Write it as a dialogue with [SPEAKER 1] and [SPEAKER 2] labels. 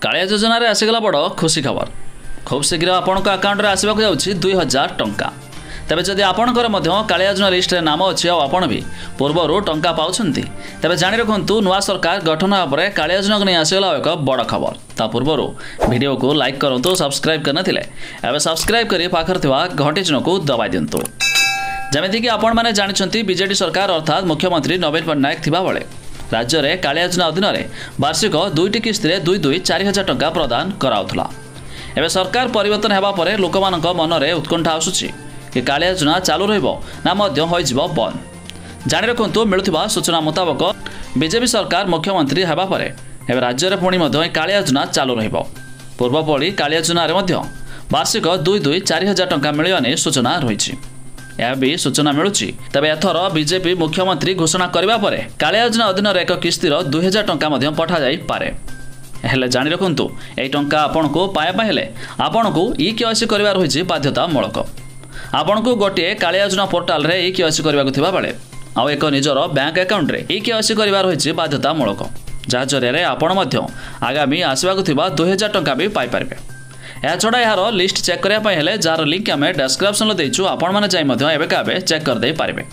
[SPEAKER 1] कालिया योजन आसीगला बड़ खुशी खबर खूब शीघ्र आपण आकाउंट आसवाक जाऊँगी 2000 टंका। तेबे जदि आपणकर कालिया योजना लिस्ट रे नाम अच्छी आपण भी पूर्वर टंका पाउछंती तेबे जानि रखंतु नुआ सरकार गठन होगा कालिया योजना को नहीं आसीगला एक बड़ खबर। ता पूर्वर वीडियो को लाइक करंतु सब्सक्राइब करनथिले एबे सब्सक्राइब करी पाखर थिबा घंटी चिन्ह को दबाई दियंतु। जेमिति कि आपण माने जानिछंती बीजेडी सरकार अर्थात मुख्यमंत्री नवीन पट्टनायक थिबा बेले राज्य में कालिया योजना अधीन वार्षिक 2टी किस्ती 4,000 टंका प्रदान कराउथला। एबे सरकार परिवर्तन हेबा परे लोकमानक मनरे उत्कंठा आसुछि कि कालिया योजना चालू रहिबो ना मध्य होइजिबो बंद। जानि रखंतु मिलुथिबा सूचना मुताबक बीजेपी सरकार मुख्यमंत्री हेबा परे एबे राज्य में पुणी मध्य कालिया योजना चालू रहिबो। पूर्व पड़ी कालिया योजना रे मध्य वार्षिक 4,000 टंका मिलियो नै सूचना रहिछि। यह भी सूचना मिलूची तबे एथर बीजेपी मुख्यमंत्री घोषणा करबा परे कालिया योजना अधीन एक किस्तीर 2,000 टंका मध्य पठा जाई पारे। हेले जानि रखंतु एई टंका आपन को पाया हेले आपन को ई-केवाईसी करबा रहिछि बाध्यतामूलक। आपन को गोटे कालिया योजना पोर्टाल रे ई-केवाईसी करबा थिबा बेले आ एक निजर बैंक अकाउंट रे ई-केवाईसी करबा रहिछि बाध्यतामूलक जा जरिया आपण मध्य आगामी आसबाक थिबा 2,000 टंका भी पाई पारबे। छड़ा यार लिस्ट चेक करने जार लिंक आम डेस्क्रिप्शन देचु आपण मैंने चेक कर दे पारे।